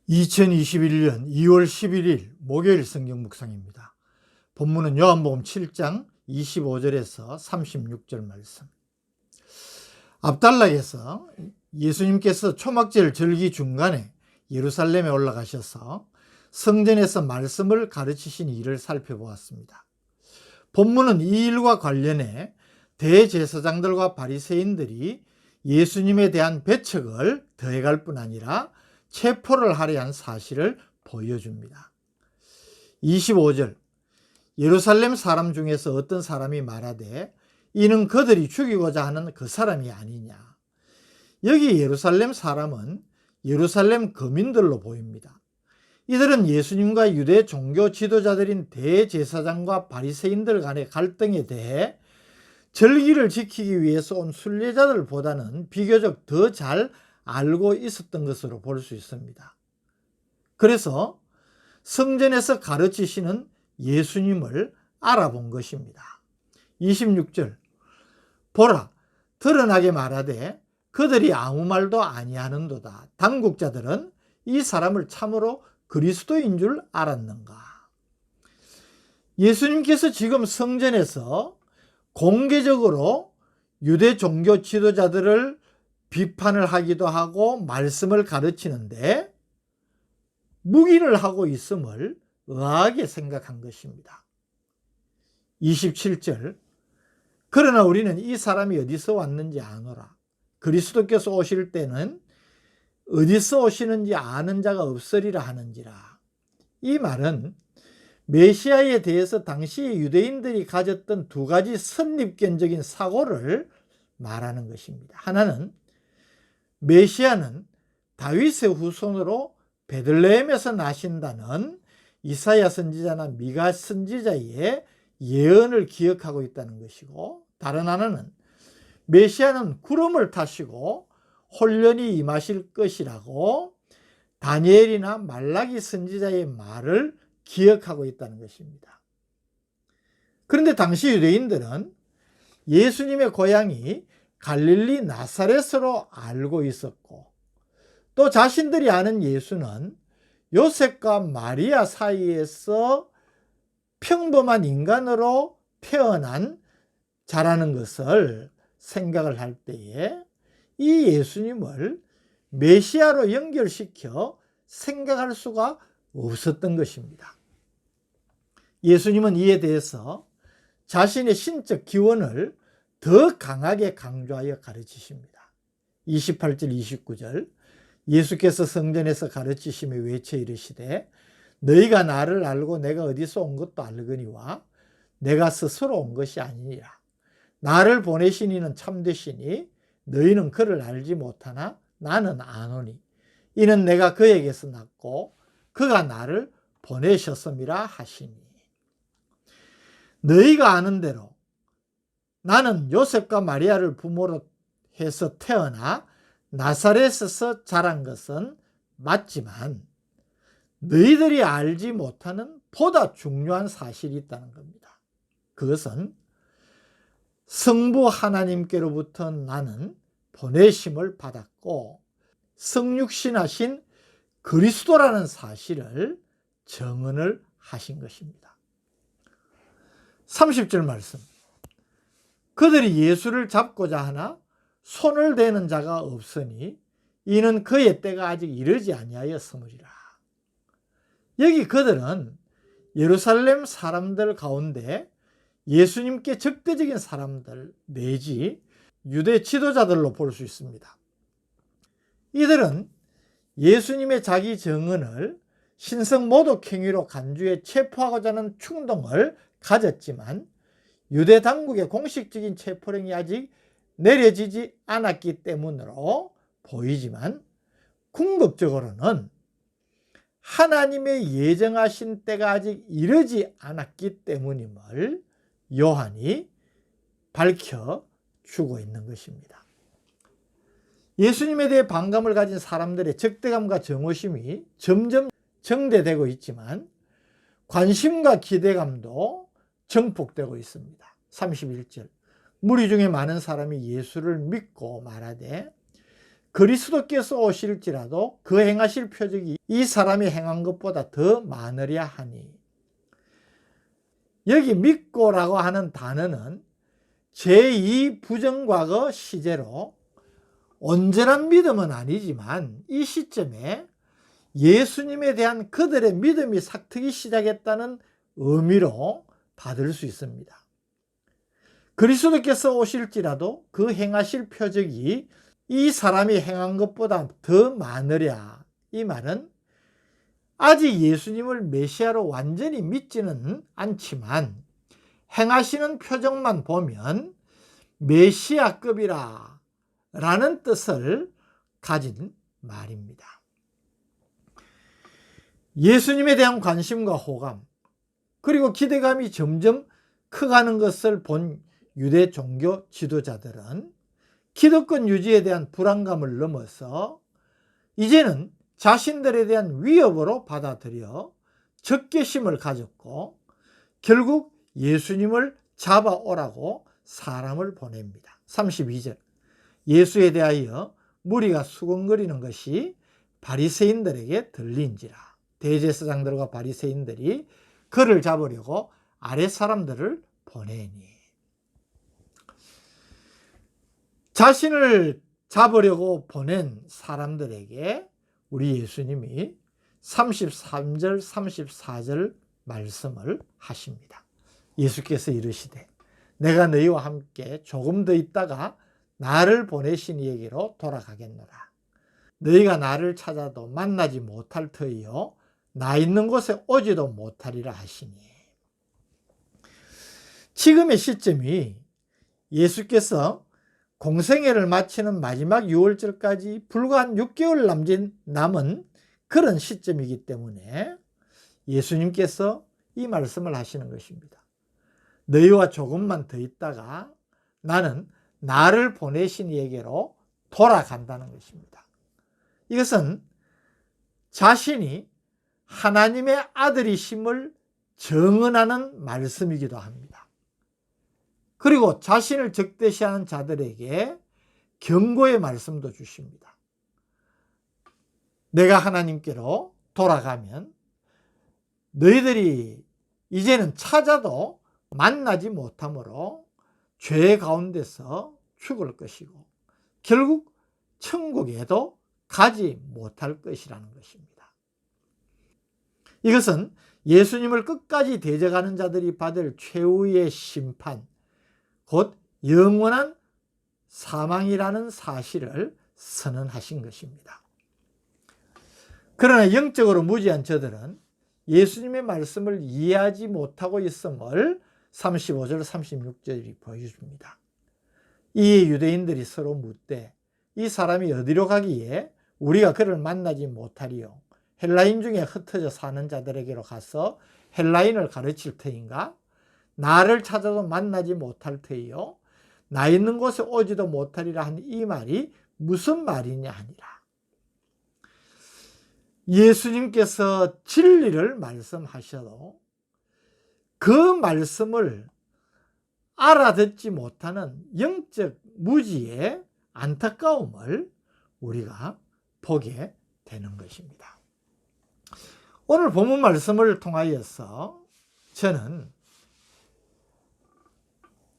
2021년 2월 11일 목요일 성경 묵상입니다. 본문은 요한복음 7장 25절에서 36절 말씀. 압달락에서 예수님께서 초막절 절기 중간에 예루살렘에 올라가셔서 성전에서 말씀을 가르치신 일을 살펴보았습니다. 본문은 이 일과 관련해 대제사장들과 바리새인들이 예수님에 대한 배척을 더해갈 뿐 아니라 체포를 하려 한 사실을 보여줍니다. 25절, 예루살렘 사람 중에서 어떤 사람이 말하되 이는 그들이 죽이고자 하는 그 사람이 아니냐. 여기 예루살렘 사람은 예루살렘 거민들로 보입니다. 이들은 예수님과 유대 종교 지도자들인 대제사장과 바리새인들 간의 갈등에 대해 절기를 지키기 위해서 온 순례자들보다는 비교적 더 잘 알고 있었던 것으로 볼 수 있습니다. 그래서 성전에서 가르치시는 예수님을 알아본 것입니다. 26절, 보라, 드러나게 말하되 그들이 아무 말도 아니하는도다. 당국자들은 이 사람을 참으로 그리스도인 줄 알았는가. 예수님께서 지금 성전에서 공개적으로 유대 종교 지도자들을 비판을 하기도 하고 말씀을 가르치는데 묵인을 하고 있음을 의아하게 생각한 것입니다. 27절, 그러나 우리는 이 사람이 어디서 왔는지 아노라. 그리스도께서 오실 때는 어디서 오시는지 아는 자가 없으리라 하는지라. 이 말은 메시아에 대해서 당시 유대인들이 가졌던 두 가지 선입견적인 사고를 말하는 것입니다. 하나는 메시아는 다윗의 후손으로 베들레헴에서 나신다는 이사야 선지자나 미가 선지자의 예언을 기억하고 있다는 것이고, 다른 하나는 메시아는 구름을 타시고 혼련히 임하실 것이라고 다니엘이나 말라기 선지자의 말을 기억하고 있다는 것입니다. 그런데 당시 유대인들은 예수님의 고향이 갈릴리 나사렛으로 알고 있었고, 또 자신들이 아는 예수는 요셉과 마리아 사이에서 평범한 인간으로 태어난 자라는 것을 생각을 할 때에 이 예수님을 메시아로 연결시켜 생각할 수가 없었던 것입니다. 예수님은 이에 대해서 자신의 신적 기원을 더 강하게 강조하여 가르치십니다. 28절 29절, 예수께서 성전에서 가르치시며 외쳐 이르시되 너희가 나를 알고 내가 어디서 온 것도 알거니와 내가 스스로 온 것이 아니니라. 나를 보내신 이는 참되시니 너희는 그를 알지 못하나 나는 아노니 이는 내가 그에게서 났고 그가 나를 보내셨음이라 하시니. 너희가 아는 대로 나는 요셉과 마리아를 부모로 해서 태어나 나사렛에서 자란 것은 맞지만 너희들이 알지 못하는 보다 중요한 사실이 있다는 겁니다. 그것은 성부 하나님께로부터 나는 보내심을 받았고 성육신하신 그리스도라는 사실을 정언을 하신 것입니다. 30절 말씀, 그들이 예수를 잡고자 하나 손을 대는 자가 없으니 이는 그의 때가 아직 이르지 아니하였으므리라. 여기 그들은 예루살렘 사람들 가운데 예수님께 적대적인 사람들 내지 유대 지도자들로 볼 수 있습니다. 이들은 예수님의 자기 정언을 신성 모독 행위로 간주해 체포하고자 하는 충동을 가졌지만 유대 당국의 공식적인 체포령이 아직 내려지지 않았기 때문으로 보이지만 궁극적으로는 하나님의 예정하신 때가 아직 이르지 않았기 때문임을 요한이 밝혀주고 있는 것입니다. 예수님에 대해 반감을 가진 사람들의 적대감과 정오심이 점점 정대되고 있지만 관심과 기대감도 증폭되고 있습니다. 31절, 무리 중에 많은 사람이 예수를 믿고 말하되 그리스도께서 오실지라도 그 행하실 표적이 이 사람이 행한 것보다 더 많으랴 하니. 여기 믿고라고 하는 단어는 제2 부정과거 시제로 온전한 믿음은 아니지만 이 시점에 예수님에 대한 그들의 믿음이 삭트기 시작했다는 의미로 받을 수 있습니다. 그리스도께서 오실지라도 그 행하실 표적이 이 사람이 행한 것보다 더 많으랴. 이 말은 아직 예수님을 메시아로 완전히 믿지는 않지만 행하시는 표적만 보면 메시아급이라 라는 뜻을 가진 말입니다. 예수님에 대한 관심과 호감, 그리고 기대감이 점점 커가는 것을 본 유대 종교 지도자들은 기득권 유지에 대한 불안감을 넘어서 이제는 자신들에 대한 위협으로 받아들여 적개심을 가졌고 결국 예수님을 잡아오라고 사람을 보냅니다. 32절, 예수에 대하여 무리가 수군거리는 것이 바리새인들에게 들린지라. 대제사장들과 바리새인들이 그를 잡으려고 아랫 사람들을 보내니. 자신을 잡으려고 보낸 사람들에게 우리 예수님이 33절 34절 말씀을 하십니다. 예수께서 이르시되 내가 너희와 함께 조금 더 있다가 나를 보내신 이에게로 돌아가겠노라. 너희가 나를 찾아도 만나지 못할 터이요 나 있는 곳에 오지도 못하리라 하시니. 지금의 시점이 예수께서 공생애를 마치는 마지막 6월절까지 불과 한 6개월 남은 그런 시점이기 때문에 예수님께서 이 말씀을 하시는 것입니다. 너희와 조금만 더 있다가 나는 나를 보내신 이에게로 돌아간다는 것입니다. 이것은 자신이 하나님의 아들이심을 증언하는 말씀이기도 합니다. 그리고 자신을 적대시하는 자들에게 경고의 말씀도 주십니다. 내가 하나님께로 돌아가면 너희들이 이제는 찾아도 만나지 못하므로 죄 가운데서 죽을 것이고 결국 천국에도 가지 못할 것이라는 것입니다. 이것은 예수님을 끝까지 대적하는 자들이 받을 최후의 심판, 곧 영원한 사망이라는 사실을 선언하신 것입니다. 그러나 영적으로 무지한 저들은 예수님의 말씀을 이해하지 못하고 있음을 35절 36절이 보여줍니다. 이 유대인들이 서로 묻되 이 사람이 어디로 가기에 우리가 그를 만나지 못하리요? 헬라인 중에 흩어져 사는 자들에게로 가서 헬라인을 가르칠 터인가? 나를 찾아도 만나지 못할 터이요 나 있는 곳에 오지도 못하리라 한 이 말이 무슨 말이냐 하니라. 예수님께서 진리를 말씀하셔도 그 말씀을 알아듣지 못하는 영적 무지의 안타까움을 우리가 보게 되는 것입니다. 오늘 본문 말씀을 통하여서 저는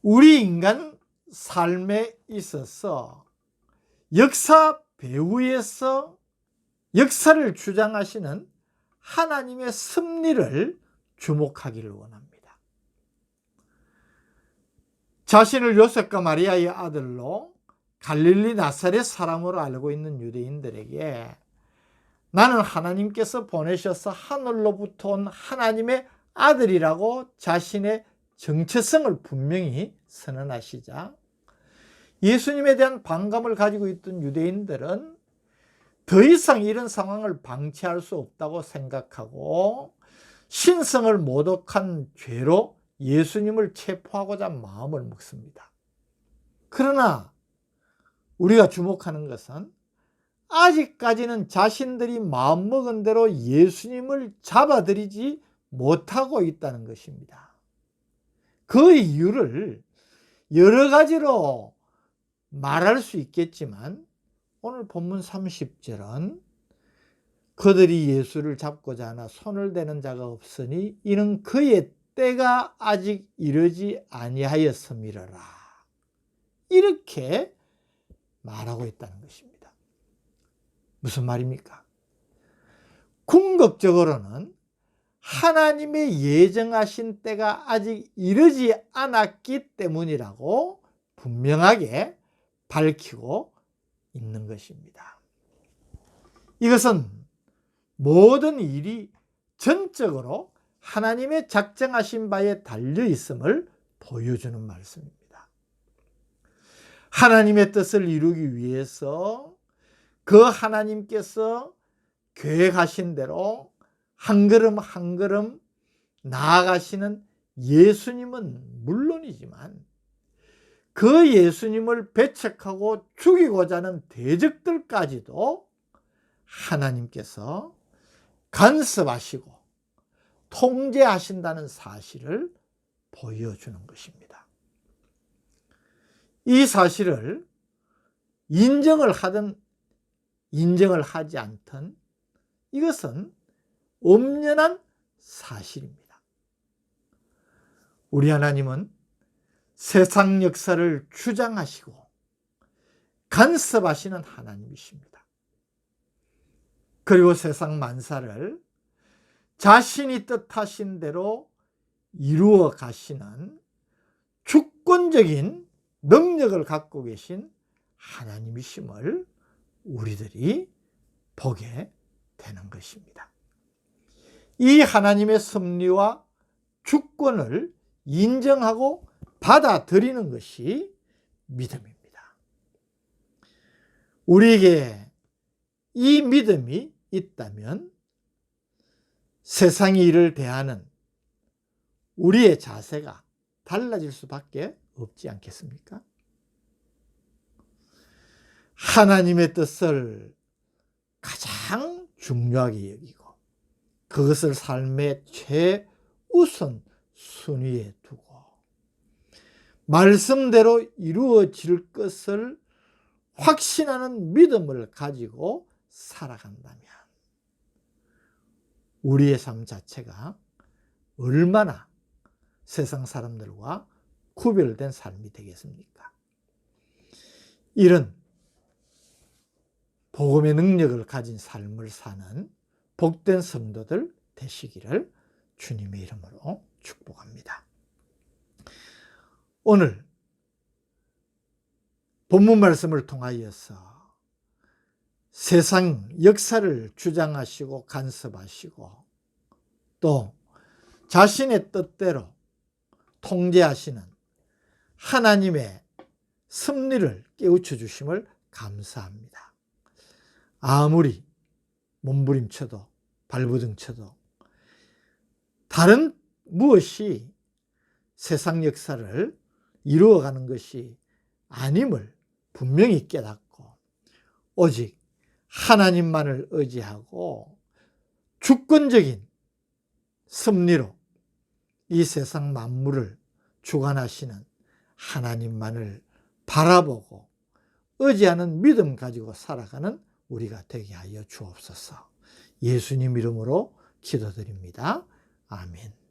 우리 인간 삶에 있어서 역사 배후에서 역사를 주장하시는 하나님의 섭리를 주목하기를 원합니다. 자신을 요셉과 마리아의 아들로 갈릴리 나사렛 사람으로 알고 있는 유대인들에게 나는 하나님께서 보내셔서 하늘로부터 온 하나님의 아들이라고 자신의 정체성을 분명히 선언하시자 예수님에 대한 반감을 가지고 있던 유대인들은 더 이상 이런 상황을 방치할 수 없다고 생각하고 신성을 모독한 죄로 예수님을 체포하고자 마음을 먹습니다. 그러나 우리가 주목하는 것은 아직까지는 자신들이 마음먹은 대로 예수님을 잡아들이지 못하고 있다는 것입니다. 그 이유를 여러 가지로 말할 수 있겠지만 오늘 본문 30절은 그들이 예수를 잡고자 하나 손을 대는 자가 없으니 이는 그의 때가 아직 이르지 아니하였음이러라. 이렇게 말하고 있다는 것입니다. 무슨 말입니까? 궁극적으로는 하나님의 예정하신 때가 아직 이르지 않았기 때문이라고 분명하게 밝히고 있는 것입니다. 이것은 모든 일이 전적으로 하나님의 작정하신 바에 달려 있음을 보여주는 말씀입니다. 하나님의 뜻을 이루기 위해서 그 하나님께서 계획하신 대로 한 걸음 한 걸음 나아가시는 예수님은 물론이지만 그 예수님을 배척하고 죽이고자 하는 대적들까지도 하나님께서 간섭하시고 통제하신다는 사실을 보여주는 것입니다. 이 사실을 인정을 하든 인정을 하지 않든 이것은 엄연한 사실입니다. 우리 하나님은 세상 역사를 주장하시고 간섭하시는 하나님이십니다. 그리고 세상 만사를 자신이 뜻하신 대로 이루어 가시는 주권적인 능력을 갖고 계신 하나님이심을 우리들이 보게 되는 것입니다. 이 하나님의 섭리와 주권을 인정하고 받아들이는 것이 믿음입니다. 우리에게 이 믿음이 있다면 세상의 일을 대하는 우리의 자세가 달라질 수밖에 없지 않겠습니까? 하나님의 뜻을 가장 중요하게 여기고 그것을 삶의 최우선 순위에 두고 말씀대로 이루어질 것을 확신하는 믿음을 가지고 살아간다면 우리의 삶 자체가 얼마나 세상 사람들과 구별된 삶이 되겠습니까? 이런 복음의 능력을 가진 삶을 사는 복된 성도들 되시기를 주님의 이름으로 축복합니다. 오늘 본문 말씀을 통하여서 세상 역사를 주장하시고 간섭하시고 또 자신의 뜻대로 통제하시는 하나님의 섭리를 깨우쳐 주심을 감사합니다. 아무리 몸부림쳐도 발부둥쳐도 다른 무엇이 세상 역사를 이루어가는 것이 아님을 분명히 깨닫고 오직 하나님만을 의지하고 주권적인 섭리로 이 세상 만물을 주관하시는 하나님만을 바라보고 의지하는 믿음 가지고 살아가는 우리가 되게 하여 주옵소서. 예수님 이름으로 기도드립니다. 아멘.